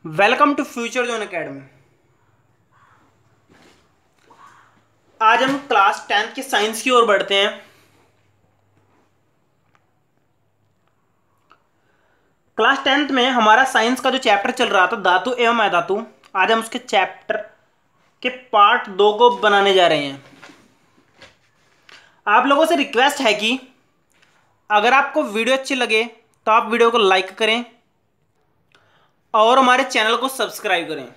Welcome to future zone academy. आज हम class 10th के साइंस की ओर बढ़ते हैं। क्लास 10th में हमारा साइंस का जो चैप्टर चल रहा था धातु एवं अधातु, आज हम उसके चैप्टर के पार्ट 2 को बनाने जा रहे हैं। आप लोगों से रिक्वेस्ट है कि अगर आपको वीडियो अच्छी लगे तो आप वीडियो को लाइक करें और हमारे चैनल को सब्सक्राइब करें,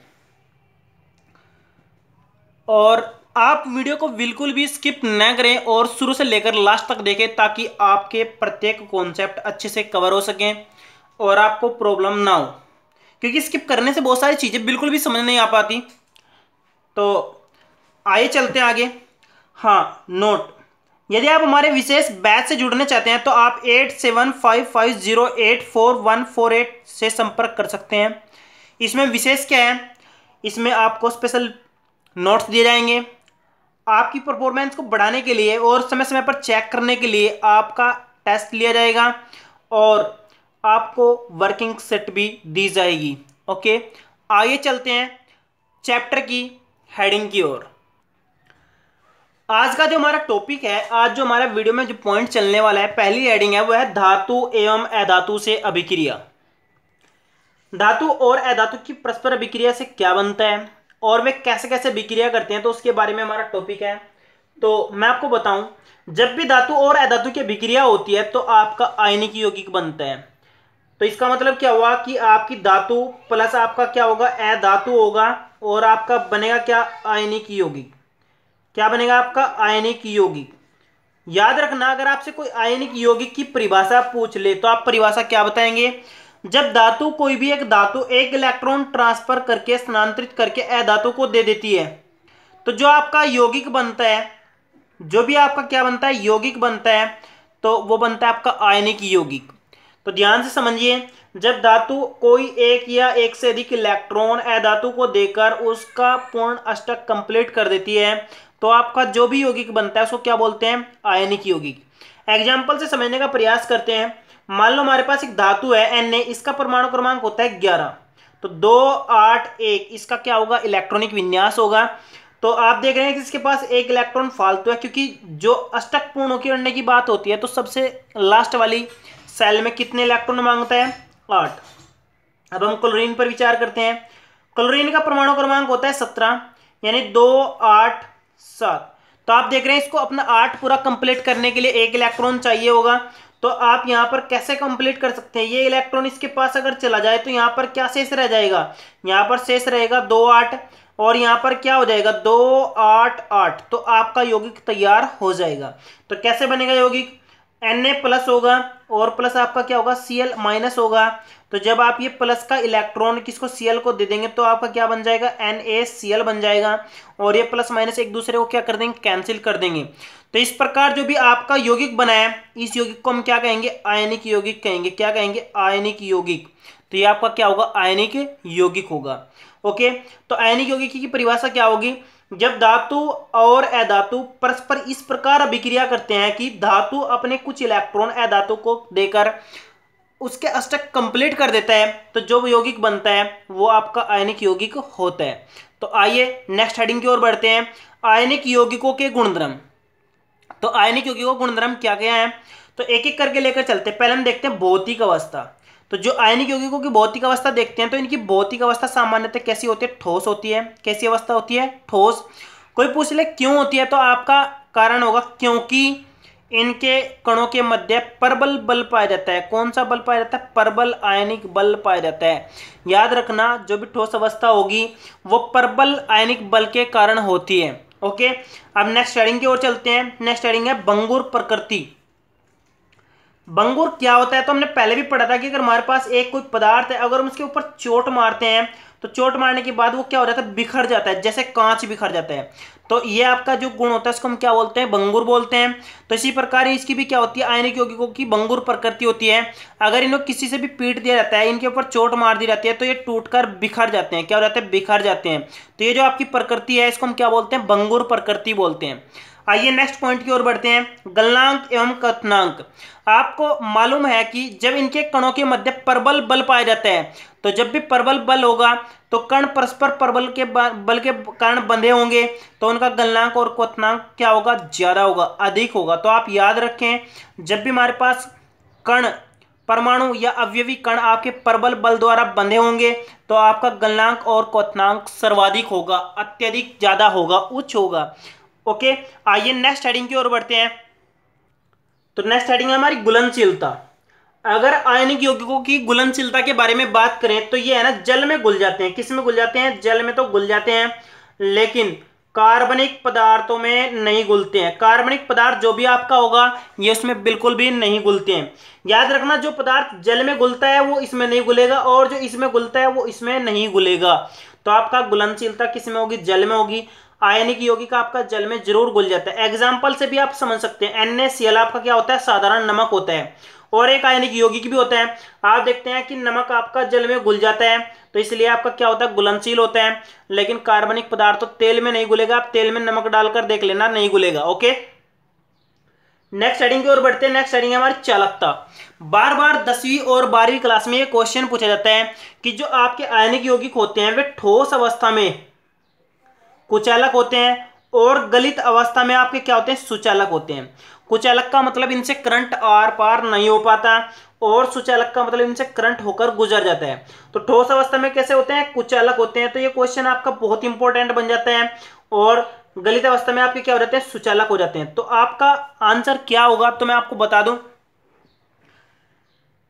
और आप वीडियो को बिल्कुल भी स्किप न करें और शुरू से लेकर लास्ट तक देखें ताकि आपके प्रत्येक कॉन्सेप्ट अच्छे से कवर हो सकें और आपको प्रॉब्लम ना हो, क्योंकि स्किप करने से बहुत सारी चीज़ें बिल्कुल भी समझ नहीं आ पाती। तो आइए चलते हैं आगे। हाँ, नोट, यदि आप हमारे विशेष बैच से जुड़ने चाहते हैं तो आप 8755084148 से संपर्क कर सकते हैं। इसमें विशेष क्या है, इसमें आपको स्पेशल नोट्स दिए जाएंगे। आपकी परफॉर्मेंस को बढ़ाने के लिए और समय समय पर चेक करने के लिए आपका टेस्ट लिया जाएगा और आपको वर्किंग सेट भी दी जाएगी। ओके, आइए चलते हैं चैप्टर की हेडिंग की ओर। आज का जो हमारा टॉपिक है, आज जो हमारा वीडियो में जो पॉइंट चलने वाला है, पहली हेडिंग है वो है धातु एवं अधातु से अभिक्रिया। धातु और अधातु की परस्पर अभिक्रिया से क्या बनता है और वे कैसे कैसे अभिक्रिया करते हैं, तो उसके बारे में हमारा टॉपिक है। तो मैं आपको बताऊं, जब भी धातु और अधातु की अभिक्रिया होती है तो आपका आयनिक यौगिक बनता है। तो इसका मतलब क्या हुआ कि आपकी धातु प्लस आपका क्या होगा, अधातु होगा और आपका बनेगा क्या, आयनिक यौगिक। क्या बनेगा आपका, आयनिक यौगिक। याद रखना, अगर आपसे कोई आयनिक यौगिक की परिभाषा पूछ ले तो आप परिभाषा क्या बताएंगे, जब धातु कोई भी एक धातु एक इलेक्ट्रॉन ट्रांसफर करके स्थानांतरित करके अधातु को दे देती है तो जो आपका यौगिक बनता है, जो भी आपका क्या बनता है, यौगिक बनता है, तो वो बनता है आपका आयनिक यौगिक। तो ध्यान से समझिए, जब धातु कोई एक या एक से अधिक इलेक्ट्रॉन अधातु को देकर उसका पूर्ण अष्टक कंप्लीट कर देती है तो आपका जो भी यौगिक बनता है उसको क्या बोलते हैं, आयनिक यौगिक। एग्जाम्पल से समझने का प्रयास करते हैं। मान लो हमारे पास एक धातु है Na, इसका परमाणु क्रमांक होता है 11, तो 281 इसका क्या होगा, इलेक्ट्रॉनिक विन्यास होगा। तो आप देख रहे हैं कि इसके पास एक इलेक्ट्रॉन फालतू है, क्योंकि जो अष्टक पूर्ण करने की बात होती है तो सबसे लास्ट वाली सेल में कितने इलेक्ट्रॉन मांगता है, 8। अब हम क्लोरीन पर विचार करते हैं। क्लोरीन का परमाणु क्रमांक होता है 17, यानी 287। तो आप देख रहे हैं इसको अपना 8 पूरा कंप्लीट करने के लिए एक इलेक्ट्रॉन चाहिए होगा। तो आप यहां पर कैसे कंप्लीट कर सकते हैं, ये इलेक्ट्रॉन इसके पास अगर चला जाए तो यहां पर क्या शेष रह जाएगा, यहां पर शेष रहेगा 28 और यहां पर क्या हो जाएगा 288। तो आपका यौगिक तैयार हो जाएगा। तो कैसे बनेगा यौगिक, Na प्लस होगा और प्लस आपका क्या होगा, Cl माइनस होगा। तो जब आप ये प्लस का इलेक्ट्रॉन किसको, Cl को दे देंगे तो आपका क्या बन जाएगा, NaCl बन जाएगा और ये प्लस माइनस एक दूसरे को क्या कर देंगे, कैंसिल कर देंगे। तो इस प्रकार जो भी आपका यौगिक बना है, इस यौगिक को हम क्या कहेंगे, आयनिक यौगिक कहेंगे। क्या कहेंगे, आयनिक यौगिक। तो ये आपका क्या होगा, आयनिक यौगिक होगा। ओके, तो आयनिक यौगिक की परिभाषा क्या होगी, जब धातु और अधातु परस्पर इस प्रकार अभिक्रिया करते हैं कि धातु अपने कुछ इलेक्ट्रॉन अधातु को देकर उसके अष्टक कंप्लीट कर देता है तो जो यौगिक बनता है वो आपका आयनिक यौगिक होता है। तो आइए नेक्स्ट हेडिंग की ओर बढ़ते हैं, आयनिक यौगिकों के गुणधर्म। तो आयनिक यौगिकों के गुणधर्म क्या क्या है, तो एक एक करके लेकर चलते हैं। पहले हम देखते हैं भौतिक अवस्था। तो जो आयनिक यौगिकों की भौतिक अवस्था देखते हैं तो इनकी भौतिक अवस्था सामान्यतः कैसी होती है, ठोस होती है। कैसी अवस्था होती है, ठोस। कोई पूछ ले क्यों होती है तो आपका कारण होगा क्योंकि इनके कणों के मध्य परबल बल पाया जाता है। कौन सा बल पाया जाता है, परबल आयनिक बल पाया जाता है। याद रखना, जो भी ठोस अवस्था होगी वो परबल आयनिक बल के कारण होती है। ओके, अब नेक्स्ट हेडिंग की ओर चलते हैं। नेक्स्ट हेडिंग है भंगुर प्रकृति। भंगुर क्या होता है, तो हमने पहले भी पढ़ा था कि अगर हमारे पास एक कोई पदार्थ है, अगर हम उसके ऊपर चोट मारते हैं तो चोट मारने के बाद वो क्या हो जाता है, बिखर जाता है, जैसे कांच बिखर जाता है। तो ये आपका जो गुण होता है इसको हम क्या बोलते हैं, भंगुर बोलते हैं। तो इसी प्रकार इसकी भी क्या होती है, आयनिक यौगिकों की भंगुर प्रकृति होती है। अगर इन्हें किसी से भी पीट दिया जाता है, इनके ऊपर चोट मार दी जाती है तो ये टूटकर बिखर जाते हैं। क्या हो जाते हैं, बिखर जाते हैं। तो ये जो आपकी प्रकृति है इसको हम क्या बोलते हैं, भंगुर प्रकृति बोलते हैं। आइए नेक्स्ट पॉइंट की ओर बढ़ते हैं, गलनांक एवं क्वथनांक। आपको मालूम है कि जब इनके कणों के मध्य परबल बल पाया जाता है, तो जब भी परबल बल होगा तो कण परस्पर परबल के बल के कारण बंधे होंगे, तो उनका गलनांक और क्वथनांक क्या होगा, ज्यादा होगा, अधिक होगा। तो आप याद रखें, जब भी हमारे पास कण, परमाणु या अवयवी कण आपके परबल बल द्वारा बंधे होंगे, तो आपका गलनांक और क्वथनांक सर्वाधिक होगा, अत्यधिक ज्यादा होगा, उच्च होगा। ओके, आइए नेक्स्ट हेडिंग की ओर बढ़ते हैं। तो नेक्स्ट हेडिंग है हमारी घुलनशीलता। अगर आयनिक यौगिकों की घुलनशीलता के बारे में बात करें तो ये है ना, जल में घुल जाते हैं। किस में घुल जाते हैं, जल में तो घुल जाते हैं, लेकिन कार्बनिक पदार्थों में नहीं घुलते हैं। कार्बनिक पदार्थ जो भी आपका होगा ये उसमें बिल्कुल भी नहीं घुलते हैं। याद रखना, जो पदार्थ जल में घुलता है वो इसमें नहीं घुलेगा, और जो इसमें घुलता है वो इसमें नहीं घुलेगा। तो आपका घुलनशीलता किस में होगी, जल में होगी। आयनिक यौगिक आपका जल में जरूर घुल जाता है। एग्जाम्पल से भी आप समझ सकते हैं, NaCl आपका क्या होता है, साधारण नमक होता है, और एक आयनिक यौगिक भी होता है। आप देखते हैं कि नमक आपका जल में घुल जाता है, तो इसलिए आपका क्या होता है, घुलनशील होता है। लेकिन कार्बनिक पदार्थ तो तेल में नहीं घुलेगा, आप तेल में नमक डालकर देख लेना, नहीं घुलेगा। ओके, नेक्स्ट हेडिंग की ओर बढ़ते हैं। नेक्स्ट हेडिंग है हमारी चालकता। बार बार 10वीं और 12वीं क्लास में ये क्वेश्चन पूछा जाता है कि जो आपके आयनिक यौगिक होते हैं वे ठोस अवस्था में कुचालक होते हैं, और गलित अवस्था में आपके क्या होते हैं, सुचालक होते हैं। कुचालक का मतलब इनसे करंट आर पार नहीं हो पाता, और सुचालक का मतलब इनसे करंट होकर गुजर जाता है। तो ठोस अवस्था में कैसे होते हैं, कुचालक होते हैं। तो ये क्वेश्चन आपका बहुत इंपॉर्टेंट बन जाता है। और गलित अवस्था में आपके क्या हो जाते हैं, सुचालक हो जाते हैं। तो आपका आंसर क्या होगा, तो मैं आपको बता दूं,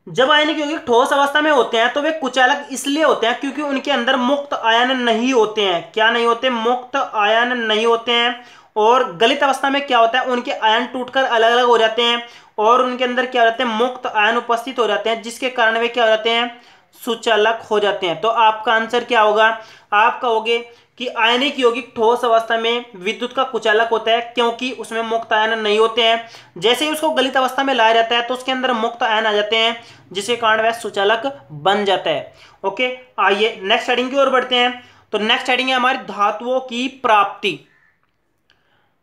जब आयनिक यौगिक ठोस अवस्था में होते हैं तो वे कुचालक इसलिए होते हैं क्योंकि उनके अंदर मुक्त आयन नहीं होते हैं। क्या नहीं होते, मुक्त आयन नहीं होते हैं। और गलित अवस्था में क्या होता है, उनके आयन टूटकर अलग अलग हो जाते हैं, और उनके अंदर क्या हो जाते हैं, मुक्त आयन उपस्थित हो जाते हैं, जिसके कारण वे क्या हो जाते हैं, सुचालक हो जाते हैं। तो आपका आंसर क्या होगा, आप कहोगे कि आयनिक यौगिक ठोस अवस्था में विद्युत का कुचालक होता है, क्योंकि उसमें मुक्त आयन नहीं होते हैं। जैसे ही उसको गलित अवस्था में लाया जाता है तो उसके अंदर मुक्त आयन आ जाते हैं, जिसके कारण वह सुचालक बन जाता है। ओके, आइए नेक्स्ट हेडिंग की ओर बढ़ते हैं। तो नेक्स्ट हेडिंग है हमारी धातुओं की प्राप्ति।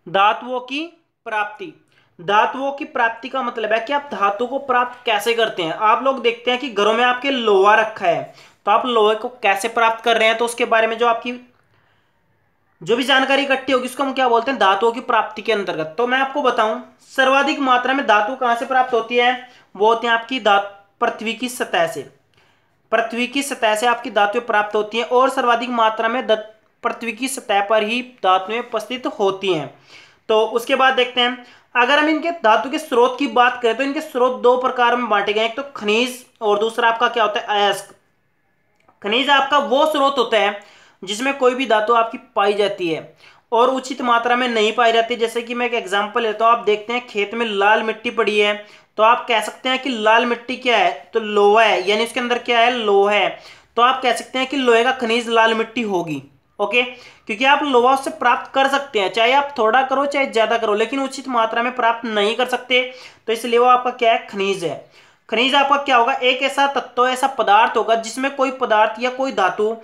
धातुओं की प्राप्ति। धातुओं की प्राप्ति का मतलब है कि आप धातु को प्राप्त कैसे करते हैं। आप लोग देखते हैं कि घरों में आपके लोहा रखा है, तो आप लोहे को कैसे प्राप्त कर रहे हैं, तो उसके बारे में जो भी जानकारी इकट्ठी होगी उसको हम क्या बोलते हैं, धातुओं की प्राप्ति के अंतर्गत। तो मैं आपको बताऊं, सर्वाधिक मात्रा में धातु कहां से प्राप्त होती है, वो होती है आपकी पृथ्वी की सतह से। पृथ्वी की सतह से आपकी धातुएं प्राप्त होती हैं, और सर्वाधिक मात्रा में पृथ्वी की सतह पर ही धातुएं उपस्थित होती हैं। तो उसके बाद देखते हैं, अगर हम इनके धातु के स्रोत की बात करें तो इनके स्रोत दो प्रकार में बांटे गए, एक तो खनिज, और दूसरा आपका क्या होता है, अयस्क। खनिज आपका वो स्रोत होता है जिसमें कोई भी धातु आपकी पाई जाती है और उचित मात्रा में नहीं पाई जाती। जैसे कि मैं एक एग्जांपल लेता हूं, आप देखते हैं खेत में लाल मिट्टी पड़ी है, तो आप कह सकते हैं कि लाल मिट्टी क्या है, तो लोहा है, यानी उसके अंदर क्या है, लोहा है। तो आप कह सकते हैं कि लोहे का खनिज लाल मिट्टी होगी। ओके, क्योंकि आप लोहा उससे प्राप्त कर सकते हैं, चाहे आप थोड़ा करो चाहे ज्यादा करो, लेकिन उचित मात्रा में प्राप्त नहीं कर सकते, तो इसलिए वो आपका क्या है, खनिज है। खनिज आपका क्या होगा, एक ऐसा तत्व, ऐसा पदार्थ होगा जिसमें कोई पदार्थ या कोई धातु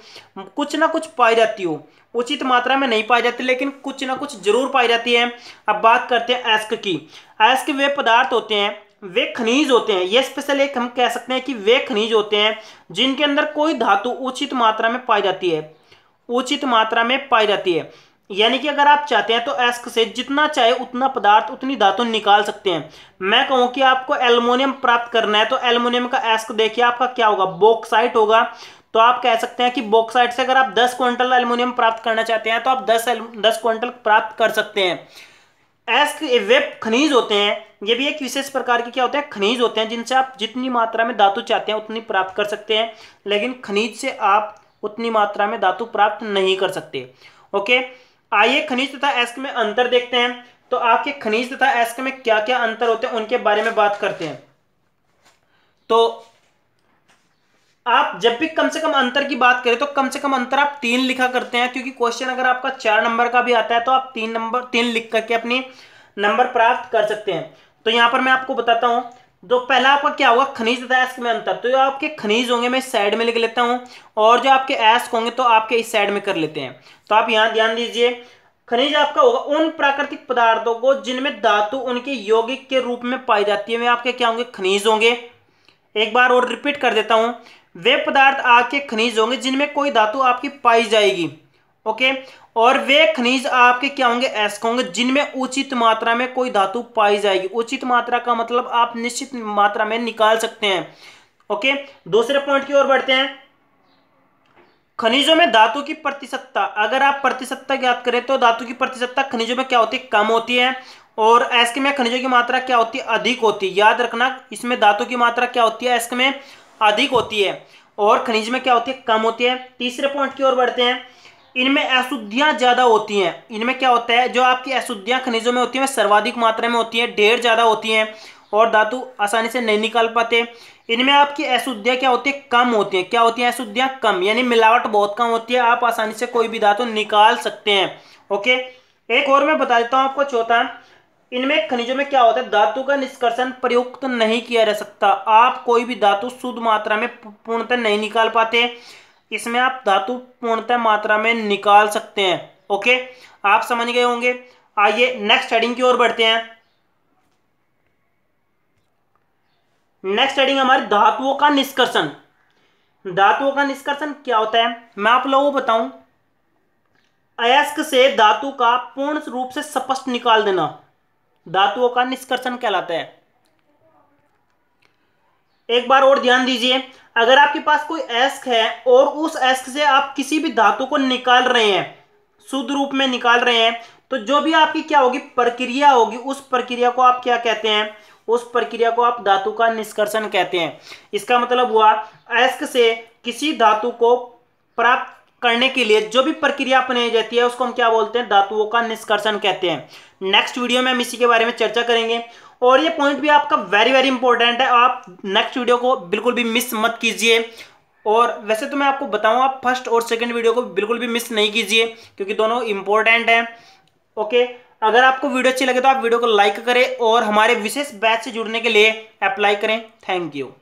कुछ ना कुछ पाई जाती हो, उचित मात्रा में नहीं पाई जाती लेकिन कुछ ना कुछ जरूर पाई जाती है। अब बात करते हैं अयस्क की। अयस्क वे पदार्थ होते हैं, वे खनिज होते हैं, ये स्पेशल एक हम कह सकते हैं कि वे खनिज होते हैं जिनके अंदर कोई धातु उचित मात्रा में पाई जाती है, उचित मात्रा में पाई जाती है। यानी कि अगर आप चाहते हैं तो अयस्क से जितना चाहे उतना पदार्थ, उतनी धातु निकाल सकते हैं। मैं कहूं कि आपको एल्युमिनियम प्राप्त करना है तो एल्युमिनियम का अयस्क देखिए आपका क्या होगा, बॉक्साइट होगा। तो आप कह सकते हैं कि बॉक्साइट से अगर आप 10 क्विंटल एल्युमिनियम प्राप्त करना चाहते हैं तो आप 10 क्विंटल प्राप्त कर सकते हैं। अयस्क वे खनिज होते हैं, ये भी एक विशेष प्रकार के क्या होते हैं, खनिज होते हैं, जिनसे आप जितनी मात्रा में धातु चाहते हैं उतनी प्राप्त कर सकते हैं, लेकिन खनिज से आप उतनी मात्रा में धातु प्राप्त नहीं कर सकते। ओके, आइए खनिज तथा अयस्क में अंतर देखते हैं। तो आपके खनिज तथा अयस्क में क्या क्या अंतर होते हैं उनके बारे में बात करते हैं। तो आप जब भी कम से कम अंतर की बात करें तो कम से कम अंतर आप 3 लिखा करते हैं, क्योंकि क्वेश्चन अगर आपका 4 नंबर का भी आता है तो आप 3 लिख करके अपनी नंबर प्राप्त कर सकते हैं। तो यहां पर मैं आपको बताता हूं, जो पहला आपका क्या होगा, खनिज तथा अयस्क में अंतर। तो जो आपके खनिज होंगे मैं इस साइड में लिख लेता हूं, और जो आपके अयस्क होंगे तो आपके इस साइड में कर लेते हैं। तो आप यहां ध्यान दीजिए, खनिज आपका होगा उन प्राकृतिक पदार्थों को जिनमें धातु उनके यौगिक के रूप में पाई जाती है, वे आपके क्या होंगे, खनिज होंगे। एक बार और रिपीट कर देता हूं, वे पदार्थ आपके खनिज होंगे जिनमें कोई धातु आपकी पाई जाएगी। ओके, और वे खनिज आपके क्या होंगे, ऐसे होंगे जिनमें उचित मात्रा में कोई धातु पाई जाएगी। उचित मात्रा का मतलब आप निश्चित मात्रा में निकाल सकते हैं। ओके, दूसरे पॉइंट की ओर बढ़ते हैं। खनिजों में धातु की प्रतिशतता, अगर आप प्रतिशतता ज्ञात करें तो धातु की प्रतिशतता खनिजों में क्या होती है, कम होती है, और एस्क में खनिजों की मात्रा क्या होती है, अधिक होती है। याद रखना, इसमें धातु की मात्रा क्या होती है, एस्क में अधिक होती है और खनिज में क्या होती है, कम होती है। तीसरे पॉइंट की ओर बढ़ते हैं। इनमें अशुद्धियां ज्यादा होती हैं। इनमें क्या होता है, जो आपकी अशुद्धियां खनिजों में होती है सर्वाधिक मात्रा में होती है, ढेर ज्यादा होती हैं और धातु आसानी से नहीं निकाल पाते। इनमें आपकी अशुद्धियां क्या होती है, कम होती है। क्या होती है अशुद्धियां, कम, यानी मिलावट बहुत कम होती है, आप आसानी से कोई भी धातु निकाल सकते हैं। ओके, एक और मैं बता देता हूं आपको, चौथा, इनमें खनिजों में क्या होता है, धातु का निष्कर्षण प्रयुक्त नहीं किया जा सकता। आप कोई भी धातु शुद्ध मात्रा में पूर्णतः नहीं निकाल पाते, इसमें आप धातु पूर्णतः मात्रा में निकाल सकते हैं। ओके, आप समझ गए होंगे। आइए नेक्स्ट हेडिंग की ओर बढ़ते हैं। नेक्स्ट हेडिंग हमारी धातुओं का निष्कर्षण। धातुओं का निष्कर्षण क्या होता है, मैं आप लोगों को बताऊं। अयस्क से धातु का पूर्ण रूप से स्पष्ट निकाल देना धातुओं का निष्कर्षण कहलाता है। एक बार और ध्यान दीजिए, अगर आपके पास कोई अयस्क है और उस अयस्क से आप किसी भी धातु को निकाल रहे हैं, शुद्ध रूप में निकाल रहे हैं, तो जो भी आपकी क्या होगी, प्रक्रिया होगी, उस प्रक्रिया को आप क्या कहते हैं, उस प्रक्रिया को आप धातु का निष्कर्षण कहते हैं। इसका मतलब हुआ, अयस्क से किसी धातु को प्राप्त करने के लिए जो भी प्रक्रिया अपनाई जाती है उसको हम क्या बोलते हैं, धातुओं का निष्कर्षण कहते हैं। नेक्स्ट वीडियो में हम इसी के बारे में चर्चा करेंगे और ये पॉइंट भी आपका वेरी वेरी इंपॉर्टेंट है, आप नेक्स्ट वीडियो को बिल्कुल भी मिस मत कीजिए। और वैसे तो मैं आपको बताऊं, आप फर्स्ट और सेकंड वीडियो को बिल्कुल भी मिस नहीं कीजिए क्योंकि दोनों इंपॉर्टेंट हैं। ओके, अगर आपको वीडियो अच्छी लगे तो आप वीडियो को लाइक करें और हमारे विशेष बैच से जुड़ने के लिए अप्लाई करें। Thank you.